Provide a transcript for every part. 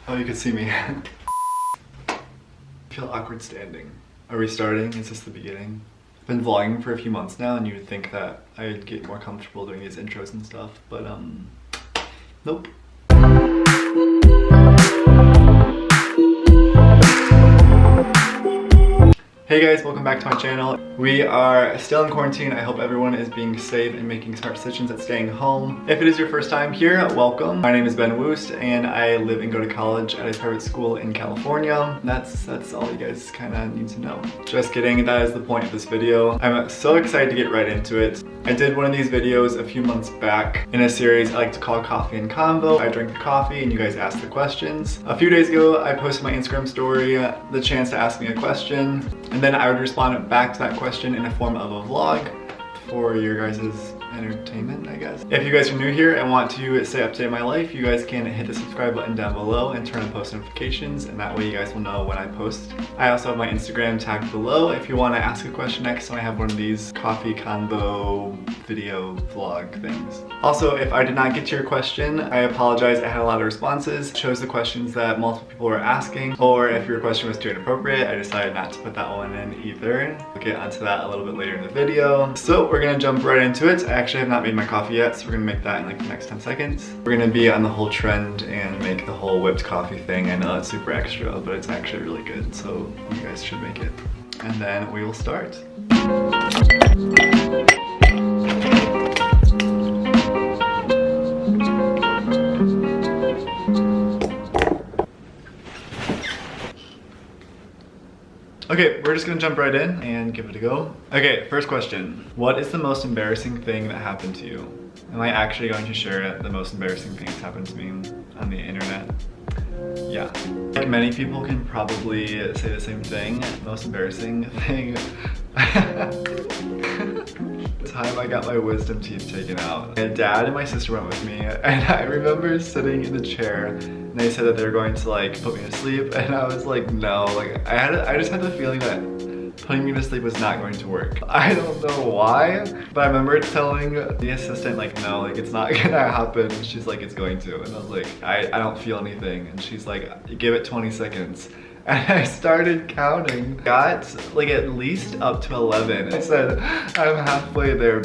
Oh, you can see me. I feel awkward standing. Are we starting? Is this the beginning? I've been vlogging for a few months now, and you would think that I'd get more comfortable doing these intros and stuff, but nope. Hey guys, welcome back to my channel. We are still in quarantine. I hope everyone is being safe and making smart decisions at staying home. If it is your first time here, welcome. My name is Ben Woost and I live and go to college at a private school in California. That's all you guys kind of need to know. Just kidding, that is the point of this video. I'm so excited to get right into it. I did one of these videos a few months back in a series I like to call Coffee and Convo. I drink the coffee and you guys ask the questions. A few days ago, I posted my Instagram story, the chance to ask me a question, and then I would respond back to that question in a form of a vlog for your guys' entertainment, I guess. If you guys are new here and want to stay up to date in my life, you guys can hit the subscribe button down below and turn on post notifications, and that way you guys will know when I post. I also have my Instagram tagged below if you want to ask a question next time I have one of these coffee convo video vlog things. Also, if I did not get to your question, I apologize. I had a lot of responses, chose the questions that multiple people were asking, or if your question was too inappropriate, I decided not to put that one in either. We'll get onto that a little bit later in the video. So we're gonna jump right into it. I actually have not made my coffee yet, so we're gonna make that in like the next 10 seconds. We're gonna be on the whole trend and make the whole whipped coffee thing. I know it's super extra, but it's actually really good, so you guys should make it. And then we will start. Okay, we're just gonna jump right in and give it a go. Okay, first question. What is the most embarrassing thing that happened to you? Am I actually going to share the most embarrassing thing that's happened to me on the internet? Yeah. Like many people can probably say the same thing. Most embarrassing thing. The time I got my wisdom teeth taken out. My dad and my sister went with me, and I remember sitting in the chair and they said that they were going to like put me to sleep, and I was like, no. Like I just had the feeling that putting me to sleep was not going to work. I don't know why, but I remember telling the assistant like, no, like it's not gonna happen. And she's like, it's going to. And I was like, I don't feel anything. And she's like, give it 20 seconds. And I started counting, got like at least up to 11. I said, I'm halfway there.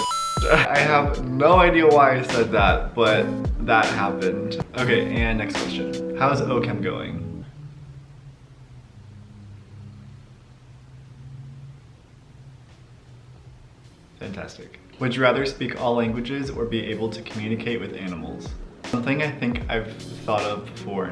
I have no idea why I said that, but that happened. Okay, and next question. How's OChem going? Fantastic. Would you rather speak all languages or be able to communicate with animals? Something I think I've thought of before.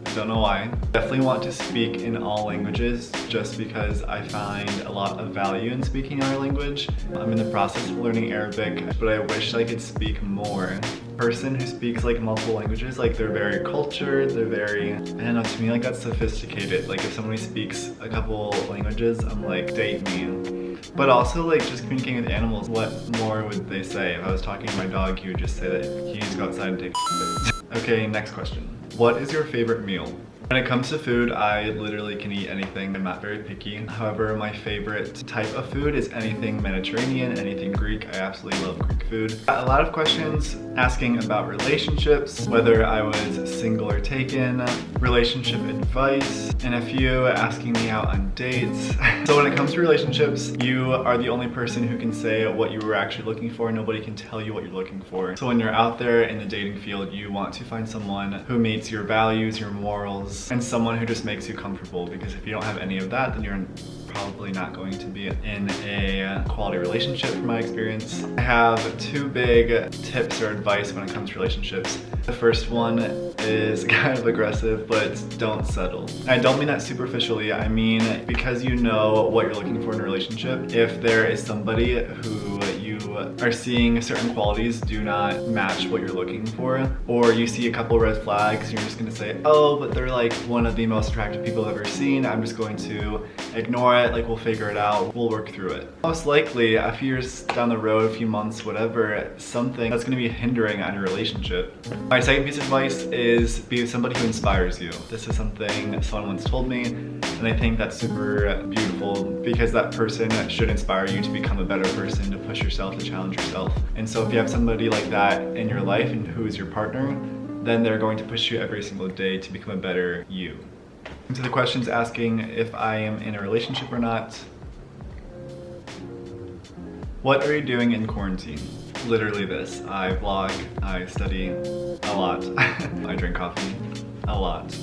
I don't know why. Definitely want to speak in all languages just because I find a lot of value in speaking our language. I'm in the process of learning Arabic, but I wish I could speak more. A person who speaks like multiple languages, like they're very cultured, they're very, I don't know, to me like that's sophisticated. Like if somebody speaks a couple languages, I'm like, date me. But also like just communicating with animals, what more would they say? If I was talking to my dog, he would just say that he needs to go outside and take a Okay, next question. What is your favorite meal? When it comes to food, I literally can eat anything. I'm not very picky. However, my favorite type of food is anything Mediterranean, anything Greek. I absolutely love Greek food. A lot of questions asking about relationships, whether I was single or taken, relationship advice, and a few asking me out on dates. So when it comes to relationships, you are the only person who can say what you were actually looking for. Nobody can tell you what you're looking for. So when you're out there in the dating field, you want to find someone who meets your values, your morals, and someone who just makes you comfortable, because if you don't have any of that, then you're probably not going to be in a quality relationship from my experience. I have two big tips or advice when it comes to relationships. The first one is kind of aggressive, but don't settle. I don't mean that superficially. I mean because you know what you're looking for in a relationship. If there is somebody who you are seeing certain qualities do not match what you're looking for, or you see a couple red flags, you're just gonna say, oh, but they're like one of the most attractive people I've ever seen. I'm just going to ignore it, like we'll figure it out, we'll work through it. Most likely, a few years down the road, a few months, whatever, something that's gonna be hindering on your relationship. My second piece of advice is be with somebody who inspires you. This is something someone once told me, and I think that's super beautiful because that person should inspire you to become a better person, to push yourself, to challenge yourself. And so if you have somebody like that in your life and who is your partner, then they're going to push you every single day to become a better you. So the question's asking if I am in a relationship or not. What are you doing in quarantine? Literally this. I vlog, I study a lot. I drink coffee a lot.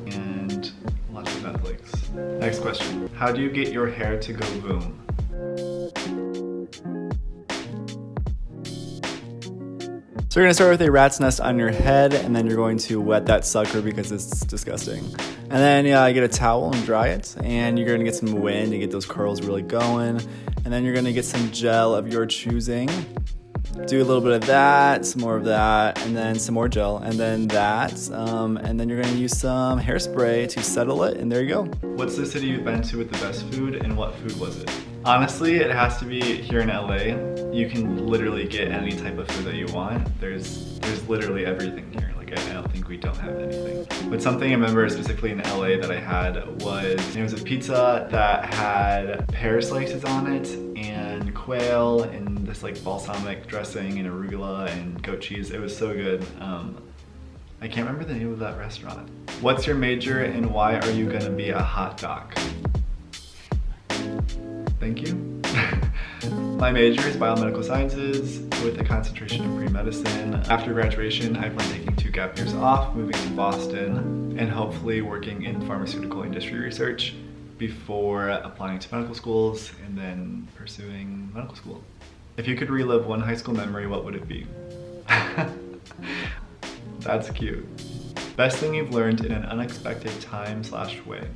And lots of Netflix. Next question. How do you get your hair to go boom? So you're gonna start with a rat's nest on your head, and then you're going to wet that sucker because it's disgusting. And then get a towel and dry it, and you're gonna get some wind and get those curls really going. And then you're gonna get some gel of your choosing. Do a little bit of that, some more of that, and then some more gel, and then that. And then you're gonna use some hairspray to settle it, and there you go. What's the city you've been to with the best food, and what food was it? Honestly, it has to be here in LA. You can literally get any type of food that you want. There's literally everything here. Like, I don't think we don't have anything. But something I remember specifically in LA that I had was, it was a pizza that had pear slices on it, and quail, and this like balsamic dressing, and arugula, and goat cheese. It was so good. I can't remember the name of that restaurant. What's your major, and why are you gonna be a hot doc? Thank you. My major is biomedical sciences with a concentration in pre-medicine. After graduation, I plan taking 2 gap years off, moving to Boston, and hopefully working in pharmaceutical industry research before applying to medical schools and then pursuing medical school. If you could relive one high school memory, what would it be? That's cute. Best thing you've learned in an unexpected time/way.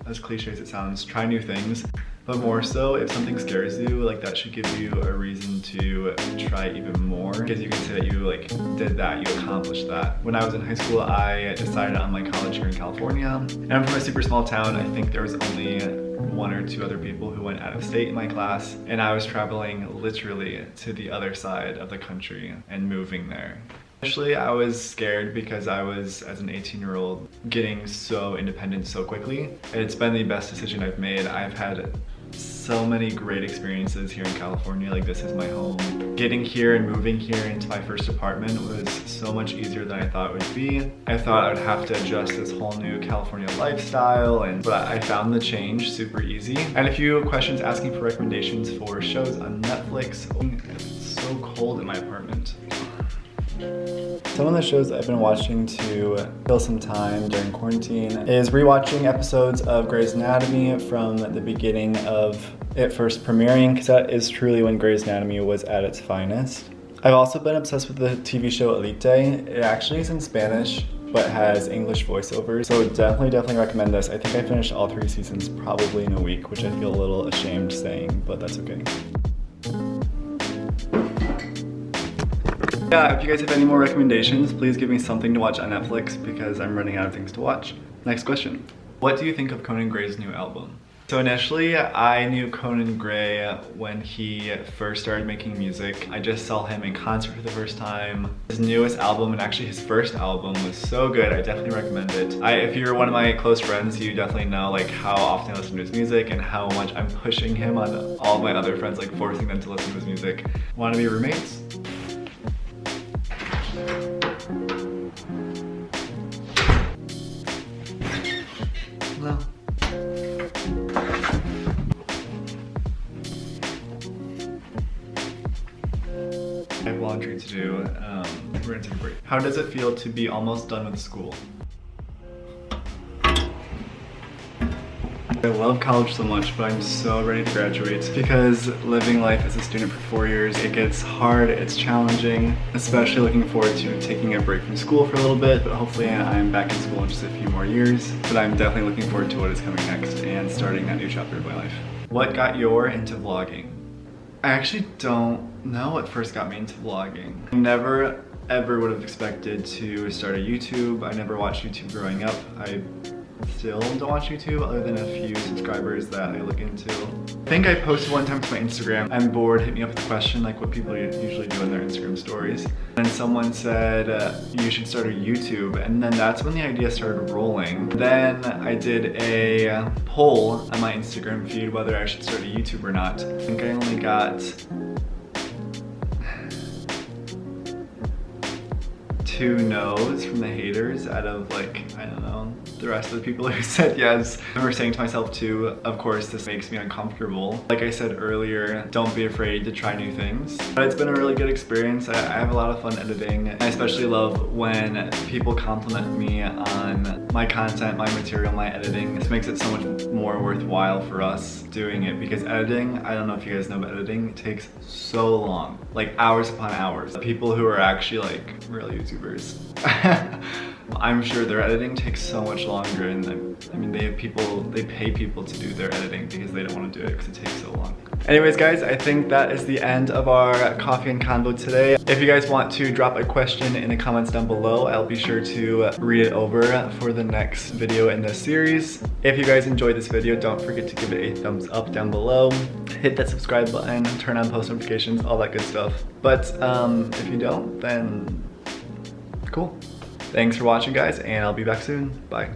As cliche as it sounds, try new things. But more so, if something scares you, like that should give you a reason to try even more, because you can say that you like did that, you accomplished that. When I was in high school, I decided on my college here in California. And I'm from a super small town. I think there was only 1 or 2 other people who went out of state in my class, and I was traveling literally to the other side of the country and moving there. Initially, I was scared because I was, as an 18-year-old, getting so independent so quickly. It's been the best decision I've made. I've had so many great experiences here in California. Like, this is my home. Getting here and moving here into my first apartment was so much easier than I thought it would be. I thought I would have to adjust this whole new California lifestyle, but I found the change super easy. And a few questions asking for recommendations for shows on Netflix. It's so cold in my apartment. Some of the shows I've been watching to fill some time during quarantine is rewatching episodes of Grey's Anatomy from the beginning of it first premiering, because that is truly when Grey's Anatomy was at its finest. I've also been obsessed with the TV show Elite. It actually is in Spanish, but has English voiceovers, so definitely recommend this. I think I finished all 3 seasons probably in a week, which I feel a little ashamed saying, but that's okay. Yeah, if you guys have any more recommendations, please give me something to watch on Netflix because I'm running out of things to watch. Next question. What do you think of Conan Gray's new album? So initially, I knew Conan Gray when he first started making music. I just saw him in concert for the first time. His newest album, and actually his first album, was so good. I definitely recommend it. If you're one of my close friends, you definitely know like how often I listen to his music and how much I'm pushing him on all my other friends, like forcing them to listen to his music. Want to be roommates? No. I have laundry to do. We're gonna take a break. How does it feel to be almost done with school? I love college so much, but I'm so ready to graduate because living life as a student for 4 years, it gets hard, it's challenging, especially looking forward to taking a break from school for a little bit, but hopefully I'm back in school in just a few more years. But I'm definitely looking forward to what is coming next and starting that new chapter of my life. What got you into vlogging? I actually don't know what first got me into vlogging. I never ever would have expected to start a YouTube. I never watched YouTube growing up. I still don't watch YouTube other than a few subscribers that I look into. I think I posted one time to my Instagram, I'm bored, hit me up with a question like what people usually do in their Instagram stories. And someone said, you should start a YouTube. And then that's when the idea started rolling. Then I did a poll on my Instagram feed whether I should start a YouTube or not. I think I only got 2 no's from the haters out of like, I don't know, the rest of the people who said yes. I remember saying to myself too, of course this makes me uncomfortable. Like I said earlier, don't be afraid to try new things. But it's been a really good experience. I have a lot of fun editing. I especially love when people compliment me on my content, my material, my editing. This makes it so much more worthwhile for us doing it, because editing, I don't know if you guys know, but editing takes so long, like hours upon hours. People who are actually like real YouTubers, I'm sure their editing takes so much longer, and I mean they pay people to do their editing because they don't want to do it because it takes so long. Anyways guys, I think that is the end of our coffee and convo today. If you guys want to drop a question in the comments down below, I'll be sure to read it over for the next video in this series. If you guys enjoyed this video, don't forget to give it a thumbs up down below. Hit that subscribe button, turn on post notifications, all that good stuff. But if you don't, then cool. Thanks for watching guys, and I'll be back soon. Bye.